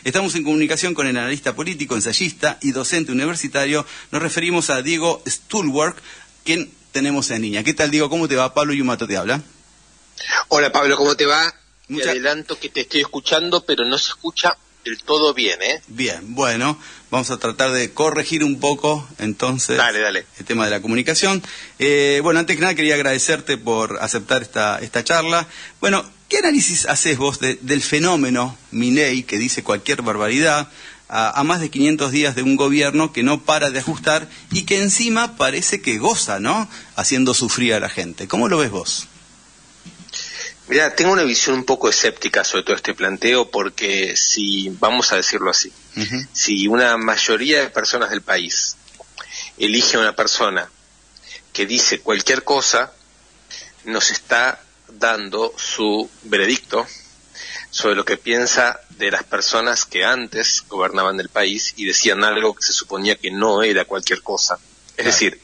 Estamos en comunicación con el analista político, ensayista y docente universitario. Nos referimos a Diego Stulwerk, quien tenemos en línea. ¿Qué tal, Diego? ¿Cómo te va? Pablo Yumato te habla. Hola, Pablo, ¿cómo te va? Te adelanto que te estoy escuchando, pero no se escucha del todo bien, ¿eh? Bien, bueno, vamos a tratar de corregir un poco, entonces, dale. el tema de la comunicación. Bueno, antes que nada quería agradecerte por aceptar esta charla. Bueno, ¿qué análisis haces vos del fenómeno Milei, que dice cualquier barbaridad, a más de 500 días de un gobierno que no para de ajustar y que encima parece que goza, ¿no?, haciendo sufrir a la gente? ¿Cómo lo ves vos? Mira, tengo una visión un poco escéptica sobre todo este planteo, porque si, vamos a decirlo así, si una mayoría de personas del país elige a una persona que dice cualquier cosa, nos está dando su veredicto sobre lo que piensa de las personas que antes gobernaban el país y decían algo que se suponía que no era cualquier cosa. Es decir,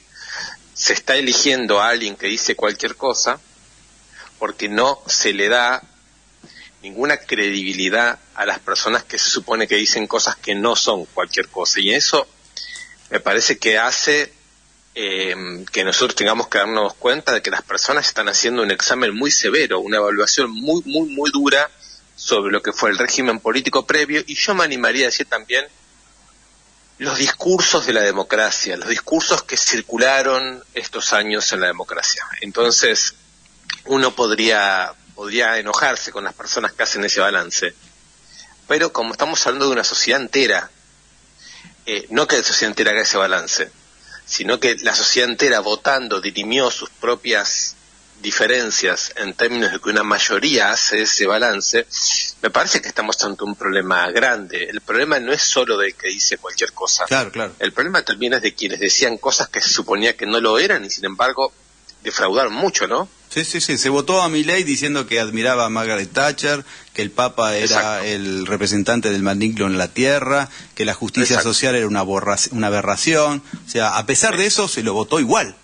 se está eligiendo a alguien que dice cualquier cosa porque no se le da ninguna credibilidad a las personas que se supone que dicen cosas que no son cualquier cosa. Y eso me parece que hace que nosotros tengamos que darnos cuenta de que las personas están haciendo un examen muy severo, una evaluación muy dura sobre lo que fue el régimen político previo, y yo me animaría a decir también los discursos de la democracia, los discursos que circularon estos años en la democracia. Entonces, uno podría enojarse con las personas que hacen ese balance, pero como estamos hablando de una sociedad entera, no que la sociedad entera haga ese balance, sino que la sociedad entera votando dirimió sus propias diferencias en términos de que una mayoría hace ese balance, me parece que estamos ante un problema grande. El problema no es solo del que dice cualquier cosa. Claro. El problema también es de quienes decían cosas que se suponía que no lo eran y sin embargo defraudaron mucho, ¿no? Sí, se votó a Milei diciendo que admiraba a Margaret Thatcher, que el Papa era el representante del maligno en la tierra, que la justicia social era una aberración. O sea, a pesar de eso se lo votó igual.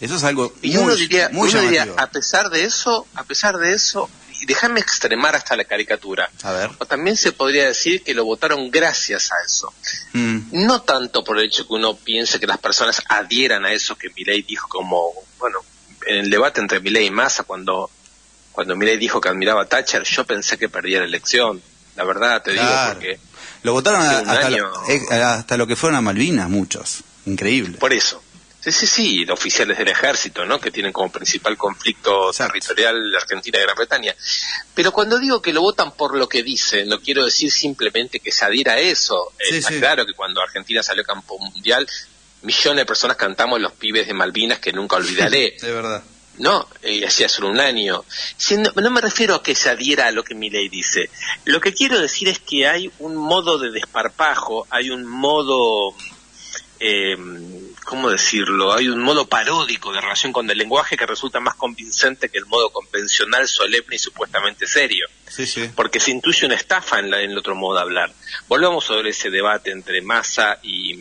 Eso es algo y muy, uno diría, llamativo. a pesar de eso, y déjame extremar hasta la caricatura. A ver. O también se podría decir que lo votaron gracias a eso. No tanto por el hecho que uno piense que las personas adhieran a eso que Milei dijo, como, bueno, en el debate entre Milei y Massa, cuando Milei dijo que admiraba a Thatcher, yo pensé que perdía la elección. La verdad, te digo, porque lo votaron hasta lo que fueron a Malvinas, muchos. Increíble. Por eso. Sí, de oficiales del ejército, ¿no?, que tienen como principal conflicto territorial la Argentina y Gran Bretaña. Pero cuando digo que lo votan por lo que dice, no quiero decir simplemente que se adhiera a eso. Está claro que cuando Argentina salió campeón mundial, millones de personas cantamos Los pibes de Malvinas que nunca olvidaré. De verdad. No, hacía solo un año. No me refiero a que se adhiera a lo que Milei dice. Lo que quiero decir es que hay un modo de desparpajo, hay un modo... ¿cómo decirlo? Hay un modo paródico de relación con el lenguaje que resulta más convincente que el modo convencional, solemne y supuestamente serio. Porque se intuye una estafa en el otro modo de hablar. Volvamos sobre ese debate entre Massa y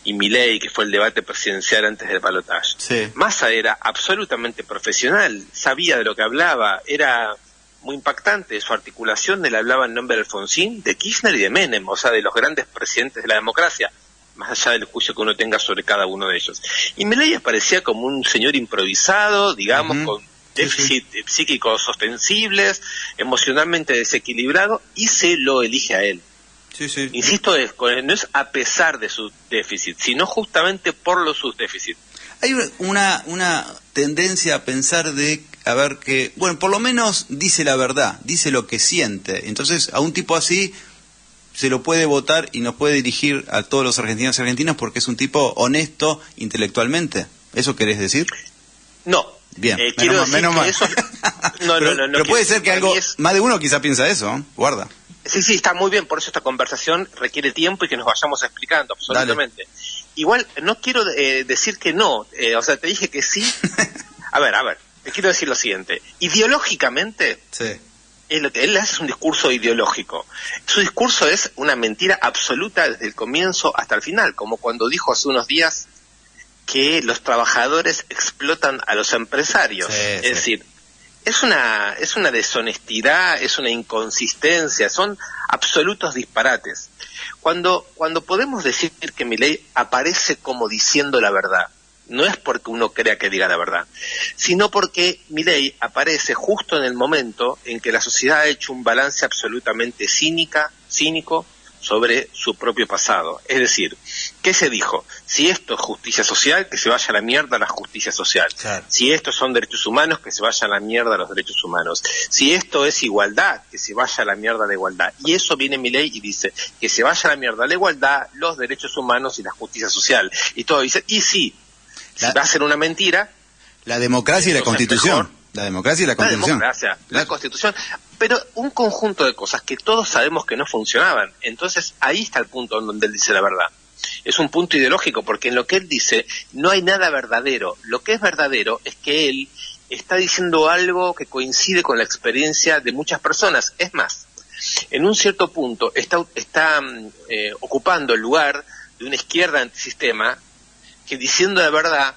Milei, que fue el debate presidencial antes del balotaje. Massa era absolutamente profesional, sabía de lo que hablaba, era muy impactante su articulación. Él hablaba en nombre de Alfonsín, de Kirchner y de Menem, o sea, de los grandes presidentes de la democracia, más allá del juicio que uno tenga sobre cada uno de ellos. Y Milei aparecía como un señor improvisado, digamos, con déficit psíquicos ostensibles, emocionalmente desequilibrado, y se lo elige a él. Insisto, no es a pesar de sus déficits, sino justamente por sus déficits. Hay una tendencia a pensar que, bueno, por lo menos dice la verdad, dice lo que siente. Entonces, a un tipo así se lo puede votar y nos puede dirigir a todos los argentinos y argentinas porque es un tipo honesto intelectualmente. ¿Eso querés decir? No. Bien, menos mal. Eso... No, pero puede ser que más de uno quizá piensa eso, ¿eh? Guarda. Sí, está muy bien, por eso esta conversación requiere tiempo y que nos vayamos explicando, absolutamente. Dale. Igual, no quiero decir que no, o sea, te dije que sí. A ver, te quiero decir lo siguiente. Ideológicamente... Él hace un discurso ideológico. Su discurso es una mentira absoluta desde el comienzo hasta el final, como cuando dijo hace unos días que los trabajadores explotan a los empresarios. Es decir, es una deshonestidad, es una inconsistencia, son absolutos disparates. Cuando podemos decir que Milei aparece como diciendo la verdad, no es porque uno crea que diga la verdad, sino porque Milei aparece justo en el momento en que la sociedad ha hecho un balance absolutamente cínico sobre su propio pasado. Es decir, ¿qué se dijo? Si esto es justicia social, que se vaya a la mierda la justicia social. Claro. Si esto son derechos humanos, que se vaya a la mierda los derechos humanos. Si esto es igualdad, que se vaya a la mierda la igualdad. Y eso viene Milei y dice, que se vaya a la mierda la igualdad, los derechos humanos y la justicia social. Y todo dice, y sí, si va a ser una mentira... La democracia y la Constitución. La democracia y la Constitución. La Constitución, pero un conjunto de cosas que todos sabemos que no funcionaban. Entonces ahí está el punto en donde él dice la verdad. Es un punto ideológico, porque en lo que él dice no hay nada verdadero. Lo que es verdadero es que él está diciendo algo que coincide con la experiencia de muchas personas. Es más, en un cierto punto está ocupando el lugar de una izquierda antisistema que, diciendo la verdad,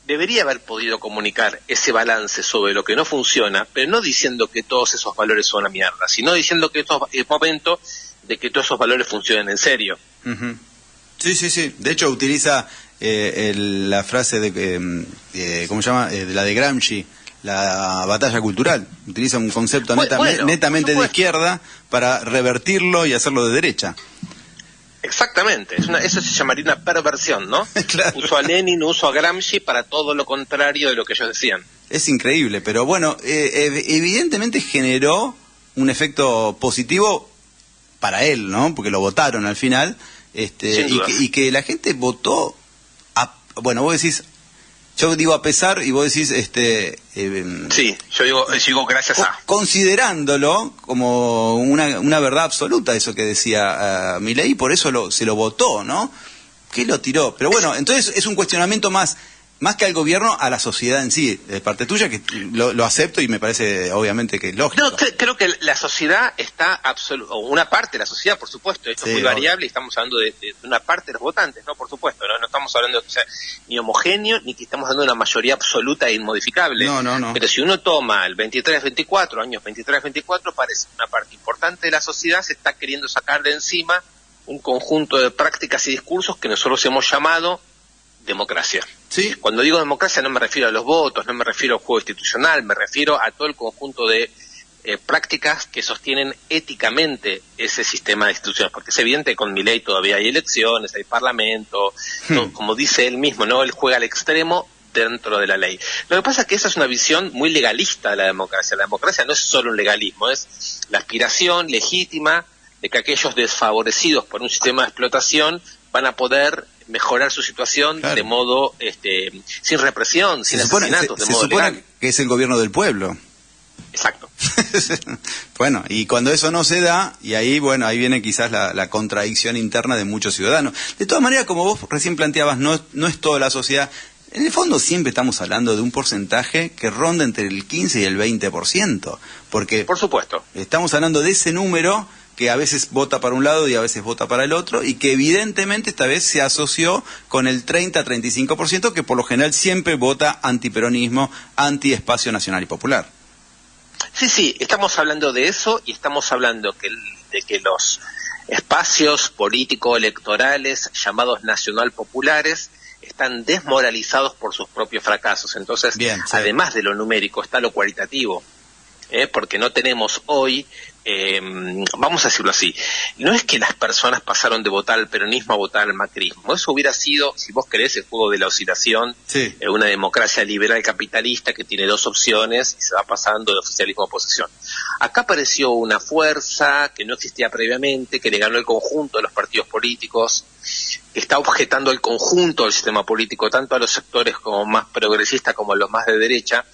debería haber podido comunicar ese balance sobre lo que no funciona, pero no diciendo que todos esos valores son una mierda, sino diciendo que esto es momento de que todos esos valores funcionen en serio. Uh-huh. Sí. De hecho, utiliza la frase de, ¿cómo se llama? De la de Gramsci, la batalla cultural. Utiliza un concepto netamente de izquierda para revertirlo y hacerlo de derecha. Exactamente, eso se llamaría una perversión, ¿no? Claro. Uso a Lenin, uso a Gramsci para todo lo contrario de lo que ellos decían. Es increíble, pero bueno, evidentemente generó un efecto positivo para él, ¿no? Porque lo votaron al final, y que la gente votó, bueno, vos decís, yo digo a pesar y vos decís, sí, yo digo gracias a. Considerándolo como una verdad absoluta, eso que decía Milei, por eso se lo votó, ¿no? Que lo tiró. Pero bueno, entonces es un cuestionamiento más que al gobierno, a la sociedad en sí, de parte tuya, que lo acepto y me parece obviamente que es lógico. No, creo que la sociedad está o una parte de la sociedad, por supuesto, esto es muy variable, y estamos hablando de una parte de los votantes, ¿no? Por supuesto, no estamos hablando de que sea ni homogéneo, ni que estamos hablando de una mayoría absoluta e inmodificable. No. Pero si uno toma el 23-24, años 23-24, parece que una parte importante de la sociedad se está queriendo sacar de encima un conjunto de prácticas y discursos que nosotros hemos llamado democracia. Sí. Cuando digo democracia no me refiero a los votos, no me refiero al juego institucional, me refiero a todo el conjunto de prácticas que sostienen éticamente ese sistema de instituciones, porque es evidente que con Milei todavía hay elecciones, hay parlamento, ¿no? Como dice él mismo, ¿no? Él juega al extremo dentro de la ley. Lo que pasa es que esa es una visión muy legalista de la democracia. La democracia no es solo un legalismo, es la aspiración legítima de que aquellos desfavorecidos por un sistema de explotación van a poder mejorar su situación, claro, de modo sin represión, sin asesinatos, de modo legal. Se supone que es el gobierno del pueblo. Exacto. Bueno, y cuando eso no se da, y ahí viene quizás la contradicción interna de muchos ciudadanos. De todas maneras, como vos recién planteabas, no es toda la sociedad. En el fondo siempre estamos hablando de un porcentaje que ronda entre el 15 y el 20%, porque por supuesto estamos hablando de ese número que a veces vota para un lado y a veces vota para el otro, y que evidentemente esta vez se asoció con el 30-35%, que por lo general siempre vota antiperonismo, anti-espacio nacional y popular. Sí, estamos hablando de eso, y estamos hablando de que los espacios político-electorales llamados nacional populares están desmoralizados por sus propios fracasos. Entonces, bien, sí, además de lo numérico, está lo cualitativo, porque no tenemos hoy, vamos a decirlo así, no es que las personas pasaron de votar al peronismo a votar al macrismo. Eso hubiera sido, si vos querés, el juego de la oscilación, sí, una democracia liberal capitalista que tiene dos opciones y se va pasando de oficialismo a oposición. Acá apareció una fuerza que no existía previamente, que le ganó el conjunto de los partidos políticos, que está objetando el conjunto del sistema político, tanto a los sectores como más progresistas como a los más de derecha,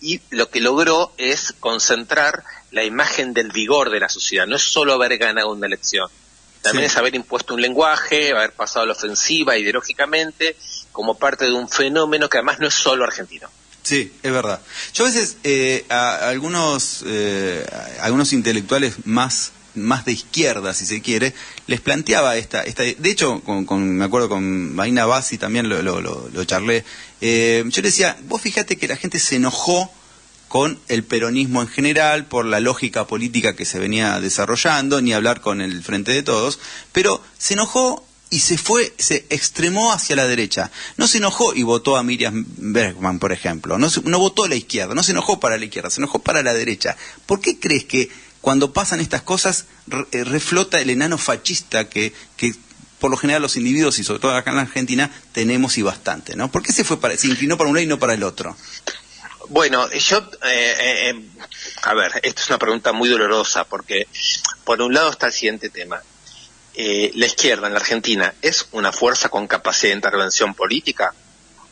y lo que logró es concentrar la imagen del vigor de la sociedad. No es solo haber ganado una elección, también es haber impuesto un lenguaje, haber pasado a la ofensiva ideológicamente, como parte de un fenómeno que además no es solo argentino. Sí, es verdad. Yo a veces a algunos intelectuales más de izquierda, si se quiere, les planteaba esta de hecho, me acuerdo con Marina Bassi también lo charlé. Yo le decía, vos fíjate que la gente se enojó con el peronismo en general, por la lógica política que se venía desarrollando, ni hablar con el Frente de Todos, pero se enojó y se extremó hacia la derecha. No se enojó y votó a Miriam Bregman, por ejemplo. No votó a la izquierda, no se enojó para la izquierda, se enojó para la derecha. ¿Por qué crees que cuando pasan estas cosas reflota el enano fascista que por lo general los individuos, y sobre todo acá en la Argentina, tenemos y bastante, ¿no? ¿Por qué se inclinó para un lado y no para el otro? Bueno, a ver, esta es una pregunta muy dolorosa, porque por un lado está el siguiente tema. ¿La izquierda en la Argentina es una fuerza con capacidad de intervención política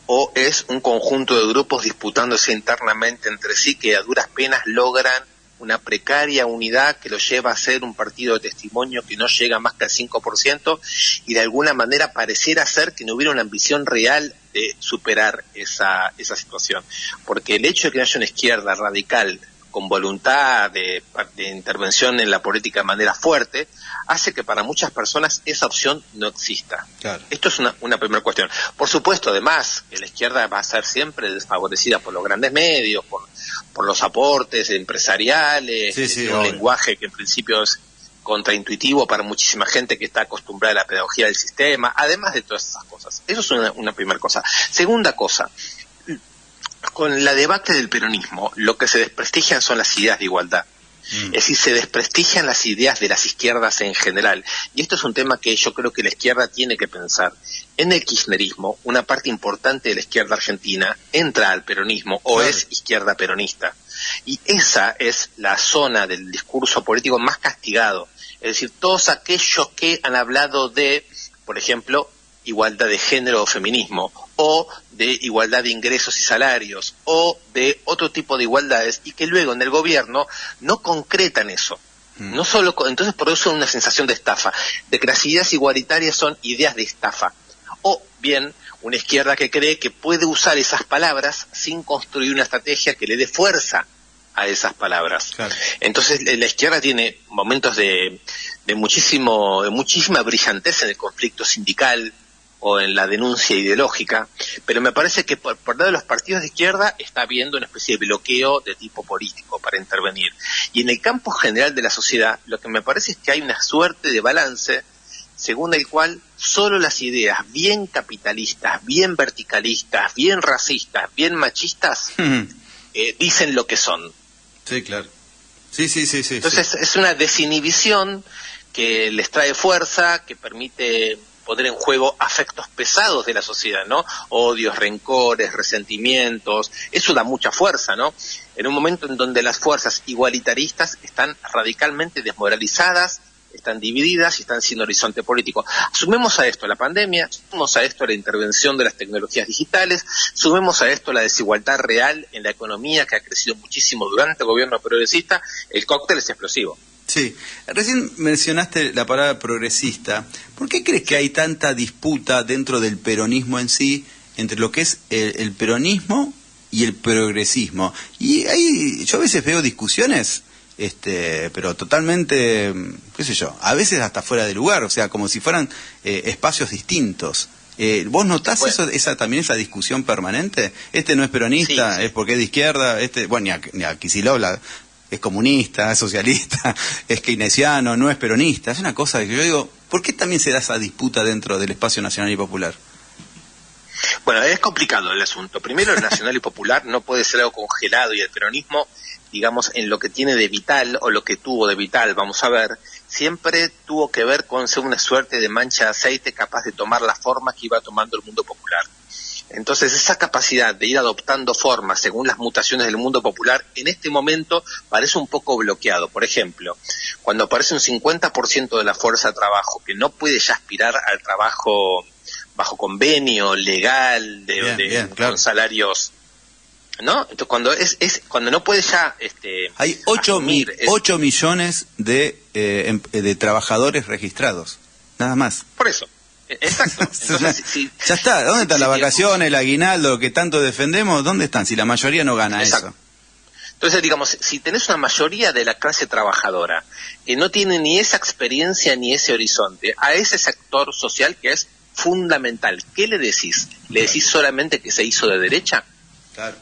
o es un conjunto de grupos disputándose internamente entre sí que a duras penas logran una precaria unidad que lo lleva a ser un partido de testimonio que no llega más que al 5% y de alguna manera pareciera ser que no hubiera una ambición real de superar esa situación? Porque el hecho de que no haya una izquierda radical con voluntad de intervención en la política de manera fuerte, hace que para muchas personas esa opción no exista. Claro. Esto es una primera cuestión. Por supuesto, además, que la izquierda va a ser siempre desfavorecida por los grandes medios, por los aportes empresariales, un lenguaje que en principio es contraintuitivo para muchísima gente que está acostumbrada a la pedagogía del sistema, además de todas esas cosas. Eso es una primera cosa. Segunda cosa, con la debacle del peronismo, lo que se desprestigian son las ideas de igualdad. Es decir, se desprestigian las ideas de las izquierdas en general. Y esto es un tema que yo creo que la izquierda tiene que pensar. En el kirchnerismo, una parte importante de la izquierda argentina entra al peronismo o es izquierda peronista. Y esa es la zona del discurso político más castigado. Es decir, todos aquellos que han hablado de, por ejemplo, igualdad de género o feminismo, o de igualdad de ingresos y salarios, o de otro tipo de igualdades, y que luego en el gobierno no concretan eso. No solo entonces por eso una sensación de estafa, de que las ideas igualitarias son ideas de estafa. O bien una izquierda que cree que puede usar esas palabras sin construir una estrategia que le dé fuerza a esas palabras. Claro. Entonces la izquierda tiene momentos de muchísima brillantez en el conflicto sindical o en la denuncia ideológica, pero me parece que por lado de los partidos de izquierda está habiendo una especie de bloqueo de tipo político para intervenir. Y en el campo general de la sociedad, lo que me parece es que hay una suerte de balance según el cual solo las ideas bien capitalistas, bien verticalistas, bien racistas, bien machistas, dicen lo que son. Sí, claro. Sí. Entonces es una desinhibición que les trae fuerza, que permite poner en juego afectos pesados de la sociedad, ¿no? Odios, rencores, resentimientos, eso da mucha fuerza, ¿no? En un momento en donde las fuerzas igualitaristas están radicalmente desmoralizadas, están divididas y están sin horizonte político. Sumemos a esto la pandemia, sumemos a esto la intervención de las tecnologías digitales, sumemos a esto la desigualdad real en la economía que ha crecido muchísimo durante el gobierno progresista, el cóctel es explosivo. Sí, recién mencionaste la palabra progresista. ¿Por qué crees que hay tanta disputa dentro del peronismo en sí entre lo que es el peronismo y el progresismo? Y ahí yo a veces veo discusiones, pero totalmente, qué sé yo, a veces hasta fuera de lugar, o sea, como si fueran espacios distintos. ¿Vos notás también esa discusión permanente? No es peronista, sí. Es porque es de izquierda, ni a Kicillof es comunista, es socialista, es keynesiano, no es peronista. Es una cosa que yo digo, ¿por qué también se da esa disputa dentro del espacio nacional y popular? Bueno, es complicado el asunto. Primero, el nacional y popular no puede ser algo congelado, y el peronismo, digamos, en lo que tiene de vital o lo que tuvo de vital, vamos a ver, siempre tuvo que ver con ser una suerte de mancha de aceite capaz de tomar la forma que iba tomando el mundo popular. Entonces esa capacidad de ir adoptando formas según las mutaciones del mundo popular en este momento parece un poco bloqueado. Por ejemplo, cuando aparece un 50% de la fuerza de trabajo que no puede ya aspirar al trabajo bajo convenio legal bien, claro, con salarios, ¿no? Entonces cuando no puede ya hay 8 millones de trabajadores registrados, nada más. Por eso. Exacto. Entonces, ya está. ¿Dónde están las vacaciones, el aguinaldo que tanto defendemos? ¿Dónde están? Si la mayoría no gana eso. Entonces, digamos, si tenés una mayoría de la clase trabajadora que no tiene ni esa experiencia ni ese horizonte, a ese sector social que es fundamental, ¿qué le decís? ¿Le decís solamente que se hizo de derecha? Claro.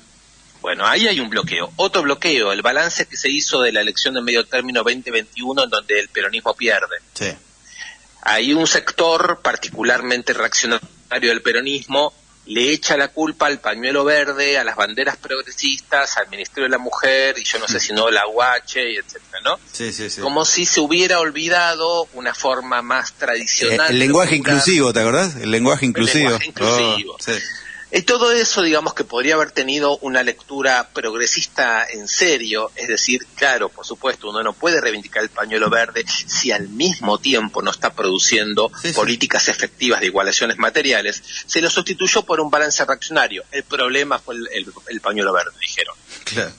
Bueno, ahí hay un bloqueo. Otro bloqueo, el balance que se hizo de la elección de medio término 2021, en donde el peronismo pierde. Sí. Hay un sector particularmente reaccionario del peronismo, le echa la culpa al pañuelo verde, a las banderas progresistas, al Ministerio de la Mujer, y yo no sé si no, la UH, y etcétera, ¿no? Sí, sí, sí. Como si se hubiera olvidado una forma más tradicional. El lenguaje inclusivo, ¿te acordás? El lenguaje inclusivo. El lenguaje inclusivo. Sí. Todo eso, digamos, que podría haber tenido una lectura progresista en serio, es decir, claro, por supuesto, uno no puede reivindicar el pañuelo verde si al mismo tiempo no está produciendo políticas efectivas de igualaciones materiales. Se lo sustituyó por un balance reaccionario. El problema fue el pañuelo verde, dijeron. Claro.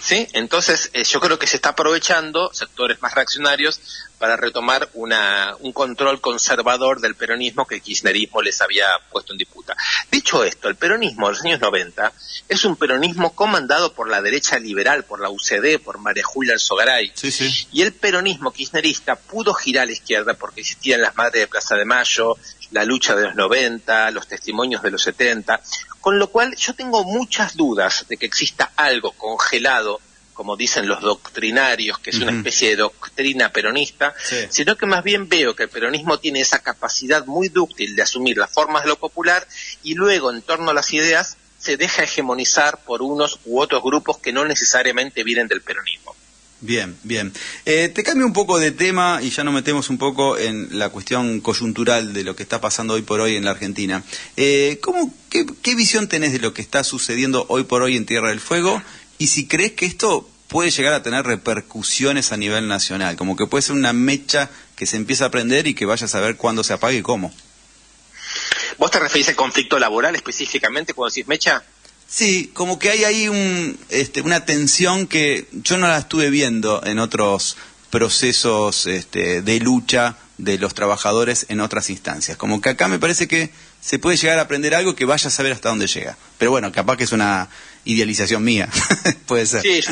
¿Sí? Entonces, yo creo que se está aprovechando sectores más reaccionarios para retomar un control conservador del peronismo que el kirchnerismo les había puesto en disputa. Dicho esto, el peronismo de los años 90 es un peronismo comandado por la derecha liberal, por la UCD, por María Julia Alzogaray. Sí, sí. Y el peronismo kirchnerista pudo girar a la izquierda porque existían las madres de Plaza de Mayo, la lucha de los 90, los testimonios de los 70, con lo cual yo tengo muchas dudas de que exista algo congelado, como dicen los doctrinarios, que es una especie de doctrina peronista, sino que más bien veo que el peronismo tiene esa capacidad muy dúctil de asumir las formas de lo popular y luego, en torno a las ideas, se deja hegemonizar por unos u otros grupos que no necesariamente vienen del peronismo. Bien, bien. Te cambio un poco de tema y ya nos metemos un poco en la cuestión coyuntural de lo que está pasando hoy por hoy en la Argentina. ¿Qué visión tenés de lo que está sucediendo hoy por hoy en Tierra del Fuego? Y si crees que esto puede llegar a tener repercusiones a nivel nacional, como que puede ser una mecha que se empieza a prender y que vaya a saber cuándo se apague y cómo. ¿Vos te referís al conflicto laboral específicamente cuando decís mecha? Sí, como que hay ahí una tensión que yo no la estuve viendo en otros procesos de lucha de los trabajadores en otras instancias. Como que acá me parece que se puede llegar a aprender algo que vaya a saber hasta dónde llega. Pero bueno, capaz que es una idealización mía, puede ser. Sí, es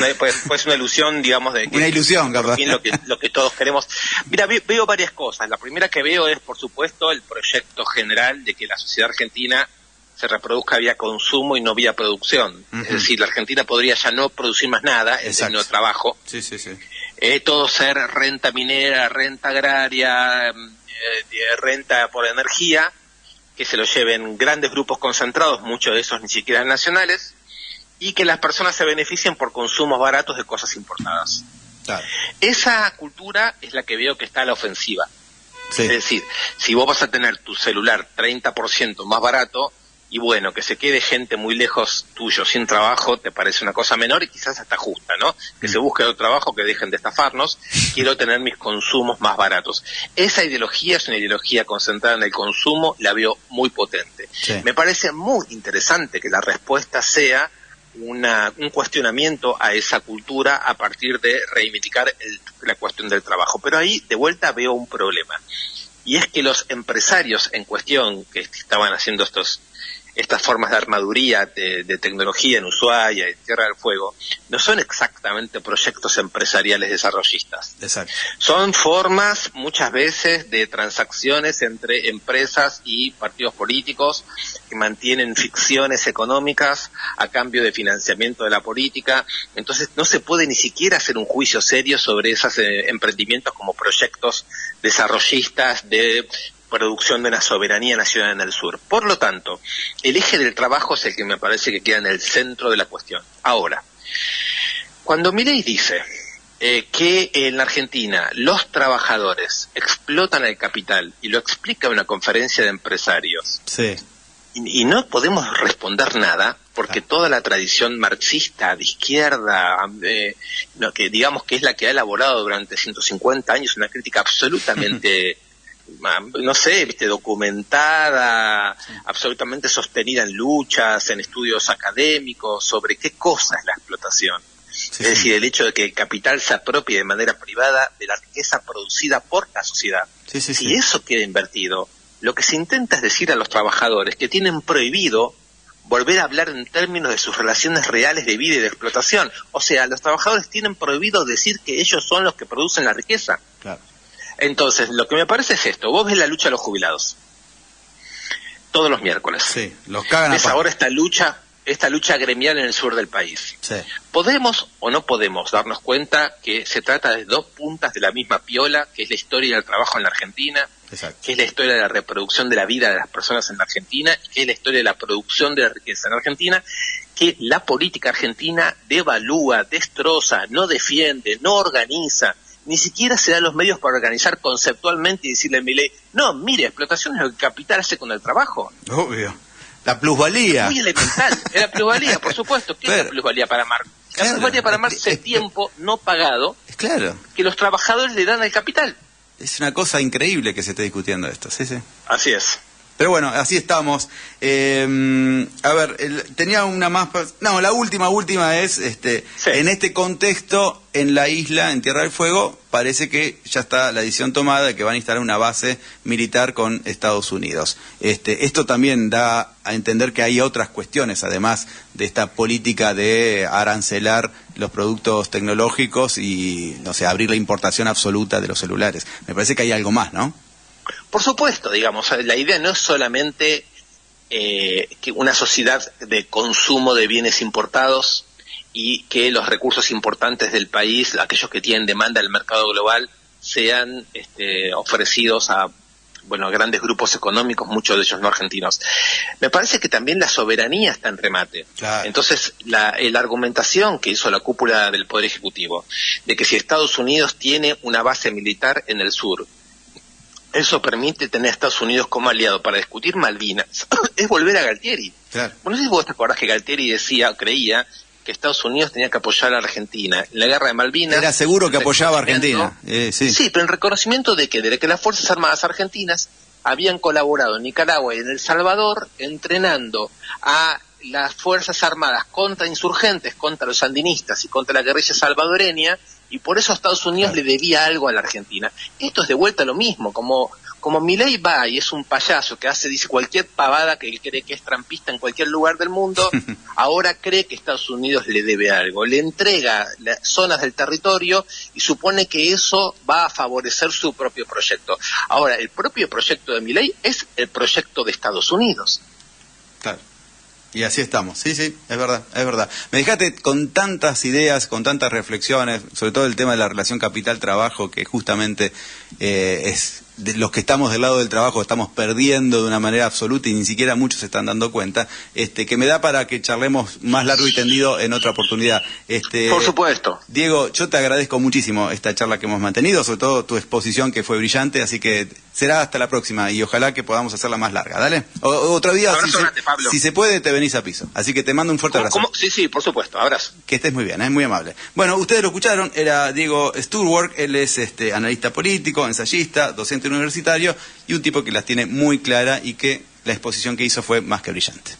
una ilusión, digamos, de que una ilusión, capaz. Lo que todos queremos. Mira, veo varias cosas. La primera que veo es, por supuesto, el proyecto general de que la sociedad argentina se reproduzca vía consumo y no vía producción. Es decir, la Argentina podría ya no producir más nada en términos de trabajo. Sí, sí, sí. Todo ser renta minera, renta agraria, renta por energía, que se lo lleven grandes grupos concentrados, muchos de esos ni siquiera nacionales, y que las personas se beneficien por consumos baratos de cosas importadas. Claro. Esa cultura es la que veo que está a la ofensiva. Sí. Es decir, si vos vas a tener tu celular 30% más barato, y bueno, que se quede gente muy lejos tuyo sin trabajo, te parece una cosa menor y quizás hasta justa, ¿no? Que se busque otro trabajo, que dejen de estafarnos, quiero tener mis consumos más baratos. Esa ideología es una ideología concentrada en el consumo, la veo muy potente. Sí. Me parece muy interesante que la respuesta sea un cuestionamiento a esa cultura a partir de reivindicar la cuestión del trabajo. Pero ahí, de vuelta, veo un problema. Y es que los empresarios en cuestión que estaban haciendo estas formas de armaduría de tecnología en Ushuaia, en Tierra del Fuego, no son exactamente proyectos empresariales desarrollistas. Exacto. Son formas, muchas veces, de transacciones entre empresas y partidos políticos que mantienen ficciones económicas a cambio de financiamiento de la política. Entonces, no se puede ni siquiera hacer un juicio serio sobre esos emprendimientos como proyectos desarrollistas de producción de una soberanía nacional en el sur. Por lo tanto, el eje del trabajo es el que me parece que queda en el centro de la cuestión. Ahora, cuando Milei dice que en la Argentina los trabajadores explotan el capital, y lo explica en una conferencia de empresarios, sí, y no podemos responder nada, porque toda la tradición marxista de izquierda, que digamos que es la que ha elaborado durante 150 años una crítica absolutamente no sé, documentada, absolutamente sostenida en luchas, en estudios académicos sobre qué cosa es la explotación. Es decir, el hecho de que el capital se apropie de manera privada de la riqueza producida por la sociedad. Si eso queda invertido, lo que se intenta es decir a los trabajadores que tienen prohibido volver a hablar en términos de sus relaciones reales de vida y de explotación. O sea, los trabajadores tienen prohibido decir que ellos son los que producen la riqueza. Claro. Entonces, lo que me parece es esto. Vos ves la lucha de los jubilados todos los miércoles. Sí, los cagan a ves ahora esta lucha esta lucha gremial en el sur del país. Sí. ¿Podemos o no podemos darnos cuenta que se trata de dos puntas de la misma piola, que es la historia del trabajo en la Argentina, Exacto. que es la historia de la reproducción de la vida de las personas en la Argentina, y que es la historia de la producción de la riqueza en la Argentina, que la política argentina devalúa, destroza, no defiende, no organiza, ni siquiera se da los medios para organizar conceptualmente y decirle a Milei, no, mire, explotación es lo que el capital hace con el trabajo. Obvio. La plusvalía. Es muy elemental. Es la plusvalía, por supuesto. ¿Qué es la plusvalía para Marx? La plusvalía para Marx es el tiempo no pagado que los trabajadores le dan al capital. Es una cosa increíble que se esté discutiendo esto, sí. Así es. Pero bueno, así estamos. A ver, tenía una más... No, la última es, Sí. en este contexto, en la isla, en Tierra del Fuego, parece que ya está la decisión tomada de que van a instalar una base militar con Estados Unidos. Esto también da a entender que hay otras cuestiones, además de esta política de arancelar los productos tecnológicos y, no sé, abrir la importación absoluta de los celulares. Me parece que hay algo más, ¿no? Por supuesto, digamos, la idea no es solamente que una sociedad de consumo de bienes importados y que los recursos importantes del país, aquellos que tienen demanda del mercado global, sean ofrecidos a grandes grupos económicos, muchos de ellos no argentinos. Me parece que también la soberanía está en remate. Claro. Entonces, la argumentación que hizo la cúpula del Poder Ejecutivo, de que si Estados Unidos tiene una base militar en el sur, eso permite tener a Estados Unidos como aliado para discutir Malvinas, es volver a Galtieri. Claro. Bueno, no sé si vos te acordás que Galtieri creía que Estados Unidos tenía que apoyar a la Argentina en la guerra de Malvinas. Era seguro que apoyaba a Argentina. Sí, pero en reconocimiento de que las Fuerzas Armadas Argentinas habían colaborado en Nicaragua y en El Salvador entrenando a las Fuerzas Armadas contra insurgentes, contra los sandinistas y contra la guerrilla salvadoreña, y por eso Estados Unidos le debía algo a la Argentina. Esto es de vuelta lo mismo, como Milei va y es un payaso que dice cualquier pavada que él cree que es trampista en cualquier lugar del mundo, ahora cree que Estados Unidos le debe algo, le entrega las zonas del territorio y supone que eso va a favorecer su propio proyecto. Ahora, el propio proyecto de Milei es el proyecto de Estados Unidos. Claro. Y así estamos, sí, es verdad. Me dejaste con tantas ideas, con tantas reflexiones, sobre todo el tema de la relación capital-trabajo, que justamente es de los que estamos del lado del trabajo, estamos perdiendo de una manera absoluta y ni siquiera muchos se están dando cuenta, que me da para que charlemos más largo y tendido en otra oportunidad. Por supuesto. Diego, yo te agradezco muchísimo esta charla que hemos mantenido, sobre todo tu exposición que fue brillante, así que será hasta la próxima y ojalá que podamos hacerla más larga, ¿dale? Otro día, si se puede, te venís a piso. Así que te mando un fuerte abrazo. Sí, por supuesto, abrazo. Que estés muy bien, muy amable. Bueno, ustedes lo escucharon, era Diego Sturwork, él es analista político, ensayista, docente universitario y un tipo que las tiene muy clara y que la exposición que hizo fue más que brillante.